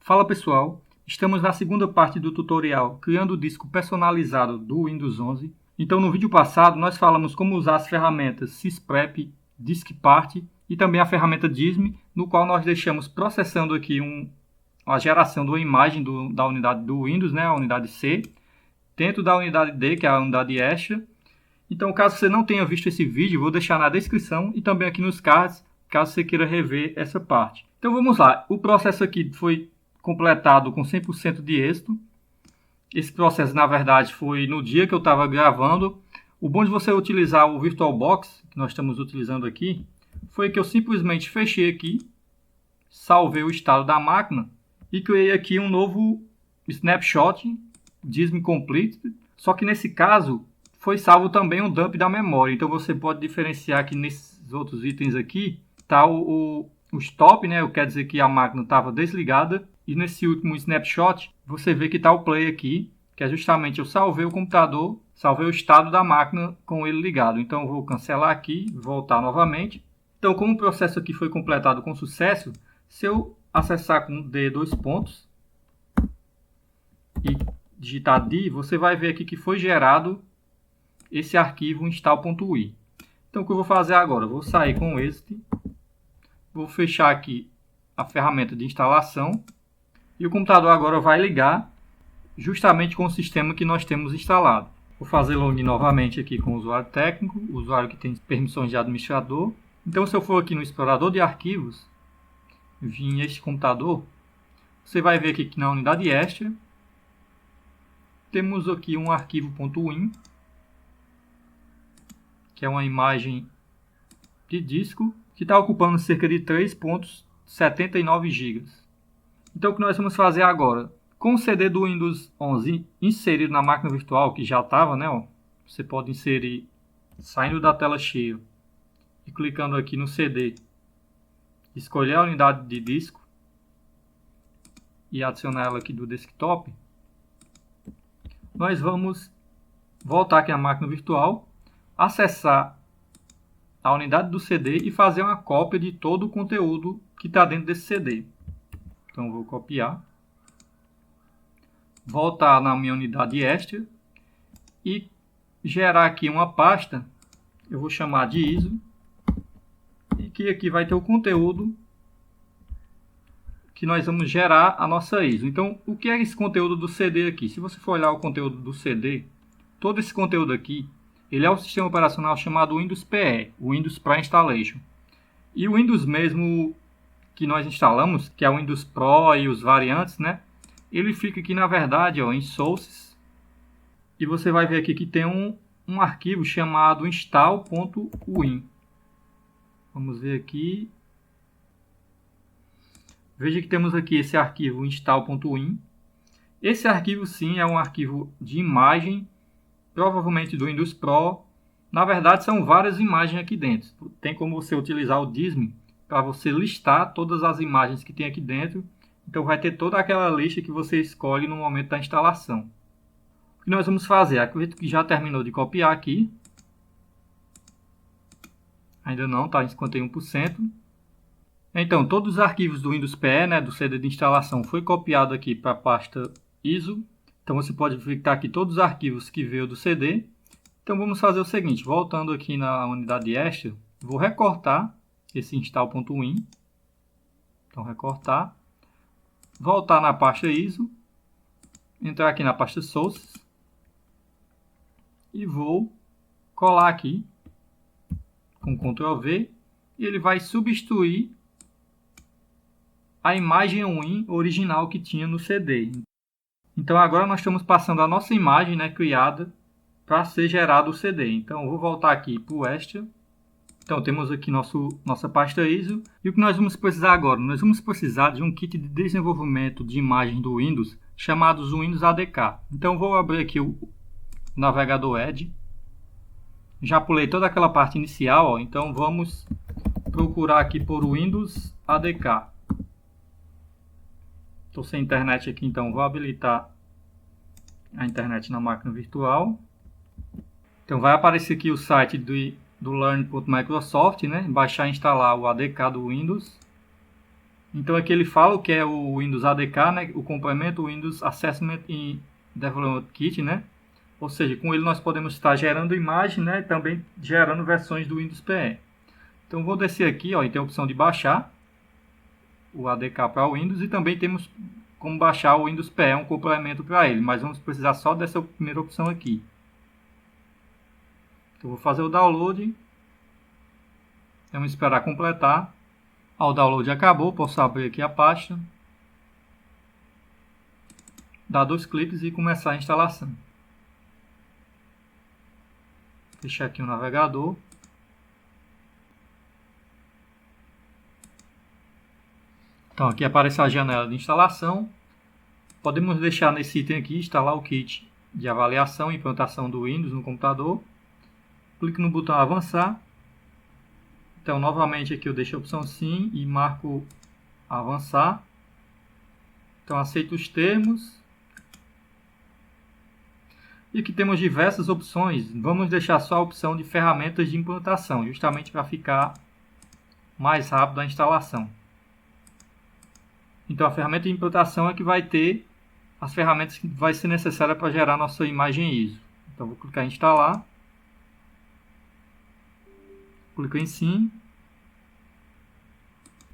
Fala pessoal, estamos na segunda parte do tutorial Criando o disco personalizado do Windows 11. Então no vídeo passado nós falamos como usar as ferramentas sysprep, diskpart e também a ferramenta dism, no qual nós deixamos processando aqui a geração de uma imagem da unidade do Windows, né, a unidade C, dentro da unidade D, que é a unidade extra. Então caso você não tenha visto esse vídeo, vou deixar na descrição e também aqui nos cards, caso você queira rever essa parte. Então vamos lá, o processo aqui foi completado com 100% de êxito. Esse processo, na verdade, foi no dia que eu estava gravando. O bom de você utilizar o VirtualBox, que nós estamos utilizando aqui, foi que eu simplesmente fechei aqui, salvei o estado da máquina e criei aqui um novo snapshot, dism complete, só que nesse caso foi salvo também um dump da memória. Então você pode diferenciar que nesses outros itens aqui está o stop, né? Quer dizer que a máquina estava desligada. E nesse último snapshot, você vê que está o play aqui, que é justamente eu salvei o computador, salvei o estado da máquina com ele ligado. Então eu vou cancelar aqui, voltar novamente. Então como o processo aqui foi completado com sucesso, se eu acessar com D dois pontos e digitar D, você vai ver aqui que foi gerado esse arquivo install.ui. Então o que eu vou fazer agora? Eu vou sair com este, vou fechar aqui a ferramenta de instalação. E o computador agora vai ligar justamente com o sistema que nós temos instalado. Vou fazer login novamente aqui com o usuário técnico, o usuário que tem permissões de administrador. Então, se eu for aqui no explorador de arquivos, vir este computador, você vai ver aqui que na unidade extra, temos aqui um arquivo .win, que é uma imagem de disco, que está ocupando cerca de 3,79 GB. Então o que nós vamos fazer agora? Com o CD do Windows 11 inserido na máquina virtual, que já estava, né? Você pode inserir saindo da tela cheia e clicando aqui no CD, escolher a unidade de disco e adicionar ela aqui do desktop. Nós vamos voltar aqui à máquina virtual, acessar a unidade do CD e fazer uma cópia de todo o conteúdo que está dentro desse CD. Então vou copiar, voltar na minha unidade extra e gerar aqui uma pasta, eu vou chamar de ISO, e que aqui vai ter o conteúdo que nós vamos gerar a nossa ISO. Então o que é esse conteúdo do CD aqui? Se você for olhar o conteúdo do CD, todo esse conteúdo aqui, ele é um sistema operacional chamado Windows PE, o Windows Pre-Installation. E o Windows mesmo que nós instalamos, que é o Windows Pro e os variantes, né? Ele fica aqui na verdade, ó, em Sources, e você vai ver aqui que tem um arquivo chamado install.win. Vamos ver aqui. Veja que temos aqui esse arquivo install.win. Esse arquivo sim é um arquivo de imagem, provavelmente do Windows Pro. Na verdade são várias imagens aqui dentro. Tem como você utilizar o dism para você listar todas as imagens que tem aqui dentro. Então vai ter toda aquela lista que você escolhe no momento da instalação. O que nós vamos fazer? Acredito que já terminou de copiar aqui. Ainda não, está em 51%. Então todos os arquivos do Windows PE, né, do CD de instalação, foi copiado aqui para a pasta ISO. Então você pode ver que está aqui todos os arquivos que veio do CD. Então vamos fazer o seguinte, voltando aqui na unidade extra, vou recortar esse install.win, então recortar, voltar na pasta ISO, entrar aqui na pasta Sources e vou colar aqui com Ctrl V e ele vai substituir a imagem Win original que tinha no CD. Então agora nós estamos passando a nossa imagem, né, criada para ser gerado o CD. Então eu vou voltar aqui para o Extra. Então temos aqui nossa pasta ISO. E o que nós vamos precisar agora? Nós vamos precisar de um kit de desenvolvimento de imagem do Windows chamado Windows ADK. Então vou abrir aqui o navegador Edge. Já pulei toda aquela parte inicial, ó. Então vamos procurar aqui por Windows ADK. Estou sem internet aqui, então vou habilitar a internet na máquina virtual. Então vai aparecer aqui o site do Learn.Microsoft, né? Baixar e instalar o ADK do Windows. Então aqui ele fala o que é o Windows ADK, né? O complemento Windows Assessment in Development Kit, né? Ou seja, com ele nós podemos estar gerando imagem, né? E também gerando versões do Windows PE. Então vou descer aqui, ó, e tem a opção de baixar o ADK para o Windows e também temos como baixar o Windows PE, um complemento para ele, mas vamos precisar só dessa primeira opção aqui. Então vou fazer o download, vamos esperar completar. O download acabou, posso abrir aqui a pasta, dar 2 cliques e começar a instalação. Fechar aqui o navegador. Então aqui aparece a janela de instalação. Podemos deixar nesse item aqui, instalar o kit de avaliação e implantação do Windows no computador. Clique no botão avançar. Então novamente aqui eu deixo a opção sim e marco avançar. Então aceito os termos. E aqui temos diversas opções. Vamos deixar só a opção de ferramentas de implantação, justamente para ficar mais rápido a instalação. Então a ferramenta de implantação é que vai ter as ferramentas que vai ser necessária para gerar nossa imagem ISO. Então vou clicar em instalar. Clico em sim.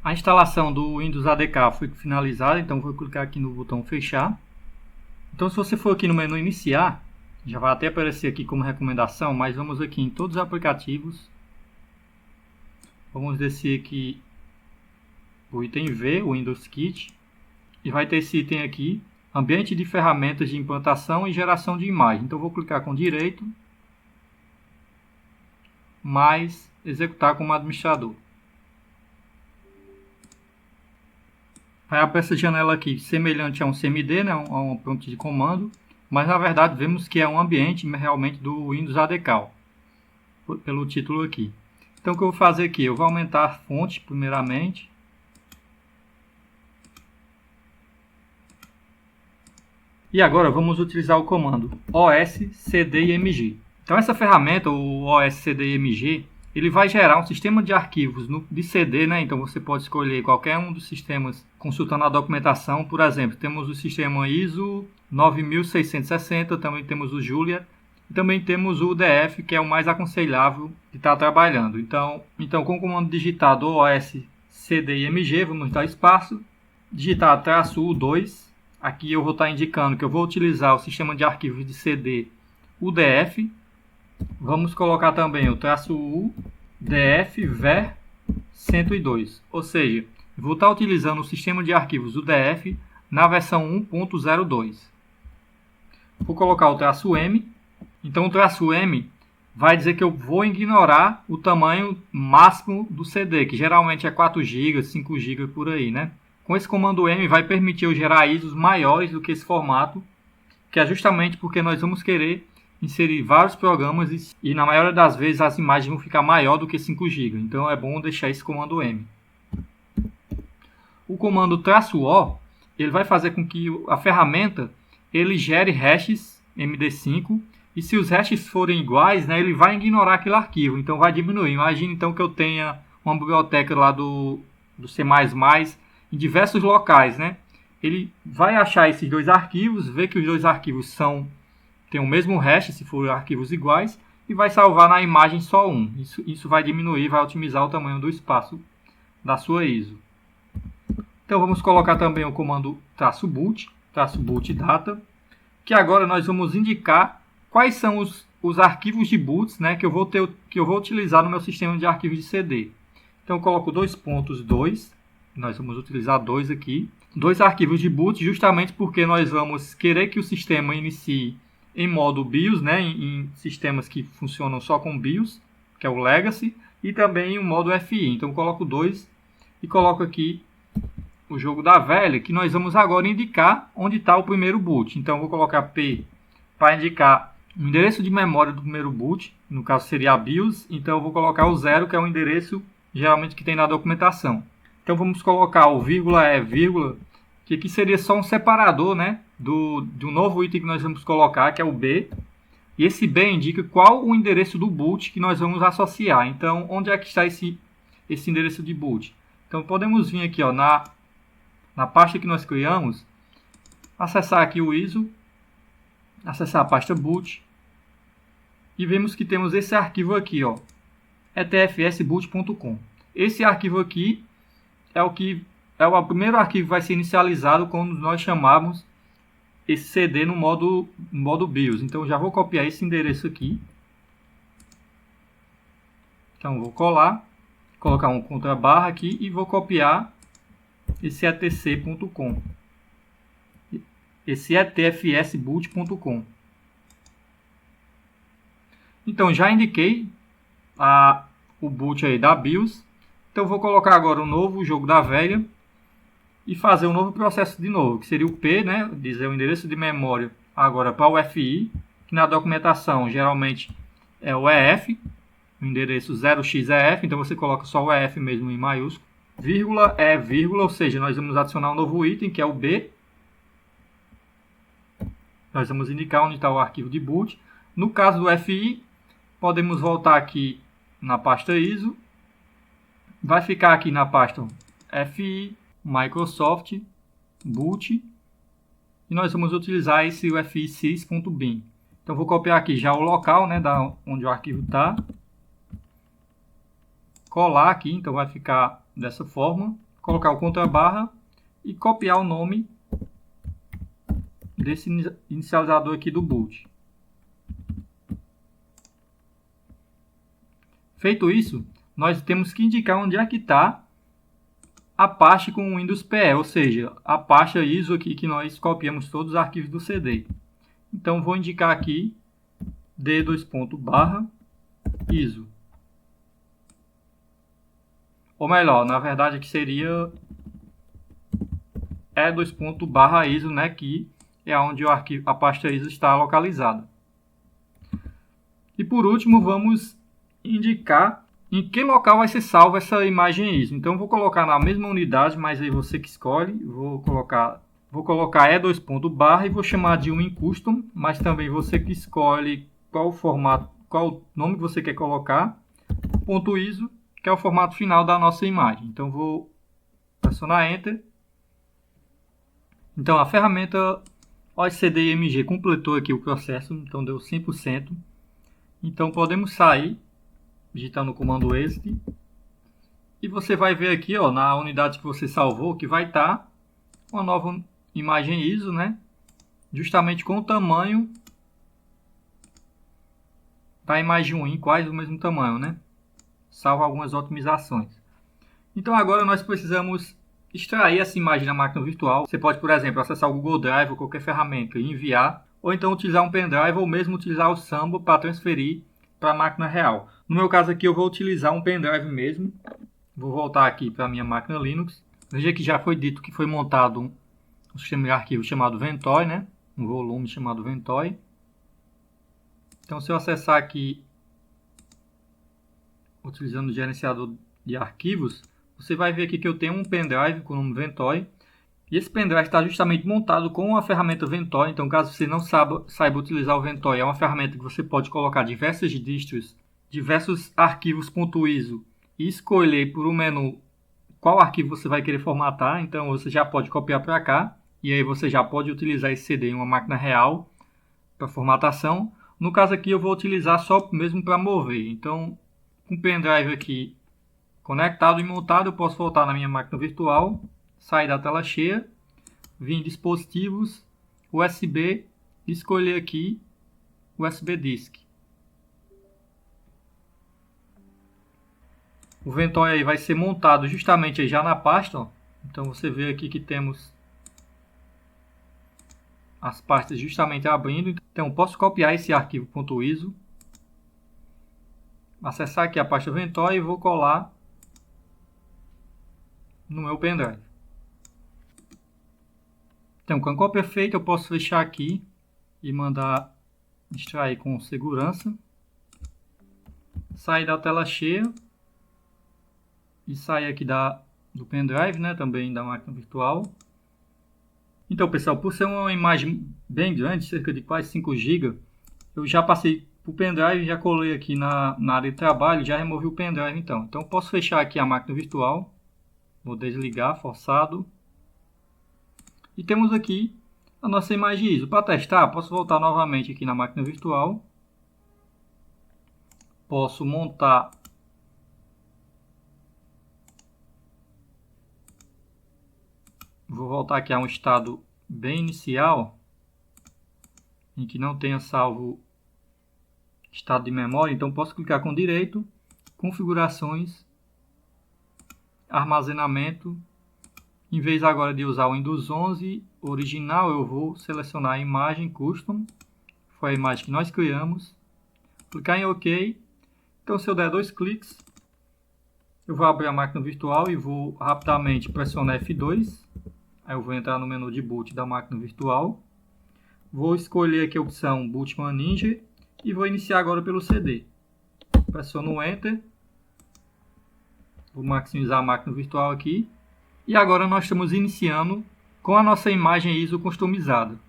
A instalação do Windows ADK foi finalizada, então vou clicar aqui no botão fechar. Então se você for aqui no menu iniciar, já vai até aparecer aqui como recomendação, mas vamos aqui em todos os aplicativos. Vamos descer aqui o item V, o Windows Kit, e vai ter esse item aqui, ambiente de ferramentas de implantação e geração de imagem. Então vou clicar com direito, mais executar como administrador. Vai abrir essa janela aqui, semelhante a um CMD, né, a um prompt de comando, mas na verdade vemos que é um ambiente realmente do Windows ADK, pelo título aqui. Então o que eu vou fazer aqui? Eu vou aumentar a fonte primeiramente. E agora vamos utilizar o comando OS-CDIMG. Então essa ferramenta, o OS-CDIMG, ele vai gerar um sistema de arquivos de CD, né? Então você pode escolher qualquer um dos sistemas consultando a documentação. Por exemplo, temos o sistema ISO 9660, também temos o Julia, e também temos o UDF, que é o mais aconselhável de estar trabalhando. Então com o comando digitado OS-CDIMG, vamos dar espaço, digitar -U2. Aqui eu vou estar indicando que eu vou utilizar o sistema de arquivos de CD UDF. Vamos colocar também o -U DF ver 102. Ou seja, vou estar utilizando o sistema de arquivos UDF na versão 1.02. Vou colocar o -M. Então o -M vai dizer que eu vou ignorar o tamanho máximo do CD, que geralmente é 4 GB, 5 GB por aí, né? Com esse comando M vai permitir eu gerar ISOs maiores do que esse formato, que é justamente porque nós vamos querer inserir vários programas e na maioria das vezes as imagens vão ficar maior do que 5 GB. Então é bom deixar esse comando M. O comando -O, ele vai fazer com que a ferramenta ele gere hashes MD5 e se os hashes forem iguais, né, ele vai ignorar aquele arquivo, então vai diminuir. Imagine então que eu tenha uma biblioteca lá do C++ em diversos locais, né? Ele vai achar esses dois arquivos, ver que os dois arquivos têm o mesmo hash, se forem arquivos iguais, e vai salvar na imagem só um. Isso vai diminuir, vai otimizar o tamanho do espaço da sua ISO. Então vamos colocar também o comando -boot, -boot data, que agora nós vamos indicar quais são os arquivos de boots, né, que eu vou utilizar no meu sistema de arquivos de CD. Então eu coloco 2.2. Nós vamos utilizar 2 aqui. 2 arquivos de boot, justamente porque nós vamos querer que o sistema inicie em modo BIOS, né, em sistemas que funcionam só com BIOS, que é o Legacy, e também o modo FI. Então eu coloco 2 e coloco aqui o jogo da velha, que nós vamos agora indicar onde está o primeiro boot. Então eu vou colocar P para indicar o endereço de memória do primeiro boot, no caso seria a BIOS. Então eu vou colocar o 0, que é o endereço geralmente que tem na documentação. Então vamos colocar o vírgula, que aqui seria só um separador, né, do novo item que nós vamos colocar, que é o B. E esse B indica qual o endereço do boot que nós vamos associar. Então, onde é que está esse endereço de boot? Então podemos vir aqui, ó, na na pasta que nós criamos, acessar aqui o ISO, acessar a pasta boot e vemos que temos esse arquivo aqui, ó, etfsboot.com. Esse arquivo aqui é o primeiro arquivo que vai ser inicializado quando nós chamarmos esse CD no modo BIOS. Então eu já vou copiar esse endereço aqui. Então vou colar, colocar um contrabarra aqui e vou copiar esse etc.com. Esse etfsboot.com. Então já indiquei o boot aí da BIOS. Então vou colocar agora o novo jogo da velha e fazer um novo processo de novo, que seria o P, né? Dizer o endereço de memória agora para o FI, que na documentação geralmente é o EF, o endereço 0xEF, então você coloca só o EF mesmo em maiúsculo, vírgula é vírgula, ou seja, nós vamos adicionar um novo item que é o B. Nós vamos indicar onde está o arquivo de boot. No caso do FI, podemos voltar aqui na pasta ISO. Vai ficar aqui na pasta FI, Microsoft, boot. E nós vamos utilizar esse ufisys.bin. Então vou copiar aqui já o local, né, onde o arquivo está. Colar aqui, então vai ficar dessa forma. Colocar o contrabarra e copiar o nome desse inicializador aqui do boot. Feito isso, nós temos que indicar onde é que está a pasta com o Windows PE, ou seja, a pasta ISO aqui que nós copiamos todos os arquivos do CD. Então vou indicar aqui d:/ISO. Ou melhor, na verdade aqui seria e:/ISO, né, que é onde a pasta ISO está localizada. E por último, vamos indicar em que local vai ser salva essa imagem ISO. Então, vou colocar na mesma unidade, mas aí você que escolhe. Vou colocar e:/, e vou chamar de custom, mas também você que escolhe qual o formato, qual o nome que você quer colocar. .ISO, que é o formato final da nossa imagem. Então, vou pressionar Enter. Então, a ferramenta OCD-IMG completou aqui o processo, então deu 100%. Então, podemos sair, digitando o comando Exit. E você vai ver aqui, ó, na unidade que você salvou, que vai estar uma nova imagem ISO, né? Justamente com o tamanho da imagem Win, quase do mesmo tamanho, né? Salvo algumas otimizações. Então, agora nós precisamos extrair essa imagem da máquina virtual. Você pode, por exemplo, acessar o Google Drive ou qualquer ferramenta e enviar, ou então utilizar um pendrive ou mesmo utilizar o Samba para transferir para a máquina real. No meu caso aqui eu vou utilizar um pendrive mesmo. Vou voltar aqui para a minha máquina Linux. Veja que já foi dito que foi montado um sistema de arquivo chamado Ventoy, né? Um volume chamado Ventoy. Então se eu acessar aqui utilizando o gerenciador de arquivos, você vai ver aqui que eu tenho um pendrive com o nome Ventoy. E esse pendrive está justamente montado com a ferramenta Ventoy. Então, caso você não saiba utilizar o Ventoy, é uma ferramenta que você pode colocar diversas distros, diversos arquivos .iso e escolher por um menu qual arquivo você vai querer formatar. Então, você já pode copiar para cá e aí você já pode utilizar esse CD em uma máquina real para formatação. No caso aqui, eu vou utilizar só mesmo para mover. Então, com o pendrive aqui conectado e montado, eu posso voltar na minha máquina virtual, sair da tela cheia, vir em dispositivos, USB, e escolher aqui USB Disk. O Ventoy aí vai ser montado justamente aí já na pasta, ó. Então você vê aqui que temos as pastas justamente abrindo. Então posso copiar esse arquivo .iso, acessar aqui a pasta Ventoy e vou colar no meu pendrive. Então, com a cópia feita, eu posso fechar aqui e mandar extrair com segurança. Sair da tela cheia e sair aqui do pendrive, né, também da máquina virtual. Então, pessoal, por ser uma imagem bem grande, cerca de quase 5 GB, eu já passei para o pendrive, já colei aqui na área de trabalho, já removi o pendrive então. Então, eu posso fechar aqui a máquina virtual. Vou desligar, forçado. E temos aqui a nossa imagem ISO. Para testar, posso voltar novamente aqui na máquina virtual. Posso montar vou voltar aqui a um estado bem inicial, em que não tenha salvo estado de memória. Então posso clicar com direito, configurações, armazenamento. Em vez agora de usar o Windows 11 original, eu vou selecionar a imagem custom, foi a imagem que nós criamos, clicar em OK. Então se eu der 2 cliques, eu vou abrir a máquina virtual e vou rapidamente pressionar F2. Aí eu vou entrar no menu de boot da máquina virtual. Vou escolher aqui a opção Bootman Ninja e vou iniciar agora pelo CD. Pressiono o Enter. Vou maximizar a máquina virtual aqui. E agora nós estamos iniciando com a nossa imagem ISO customizada.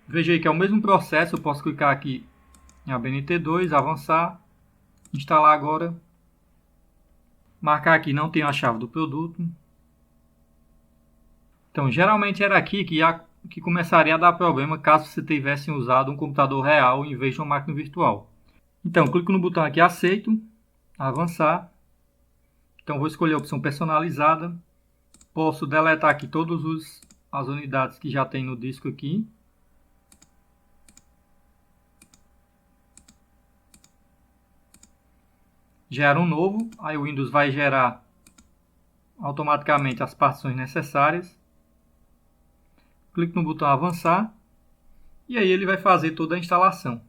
Veja aí que é o mesmo processo. Eu posso clicar aqui em ABNT2, avançar, instalar agora. Marcar aqui não tenho a chave do produto. Então geralmente era aqui que começaria a dar problema caso você tivesse usado um computador real em vez de uma máquina virtual. Então clico no botão aqui aceito, avançar. Então vou escolher a opção personalizada. Posso deletar aqui todas as unidades que já tem no disco aqui. Gera um novo, aí o Windows vai gerar automaticamente as partições necessárias. Clico no botão avançar e aí ele vai fazer toda a instalação.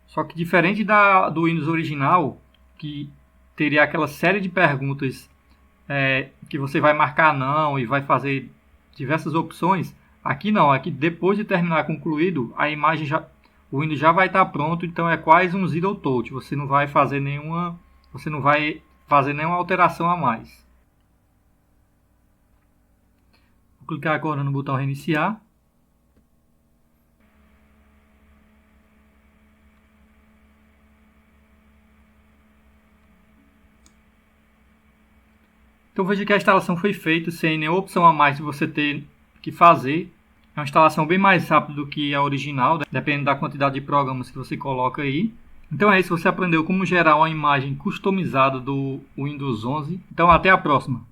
Só que diferente do Windows original, que teria aquela série de perguntas que você vai marcar não e vai fazer diversas opções, aqui não, aqui depois de terminar concluído, a imagem o Windows já vai estar pronto, então é quase um zero touch, você não vai fazer nenhuma alteração a mais. Vou clicar agora no botão reiniciar. Então veja que a instalação foi feita sem nenhuma opção a mais de você ter que fazer. É uma instalação bem mais rápida do que a original, dependendo da quantidade de programas que você coloca aí. Então é isso, você aprendeu como gerar uma imagem customizada do Windows 11. Então até a próxima!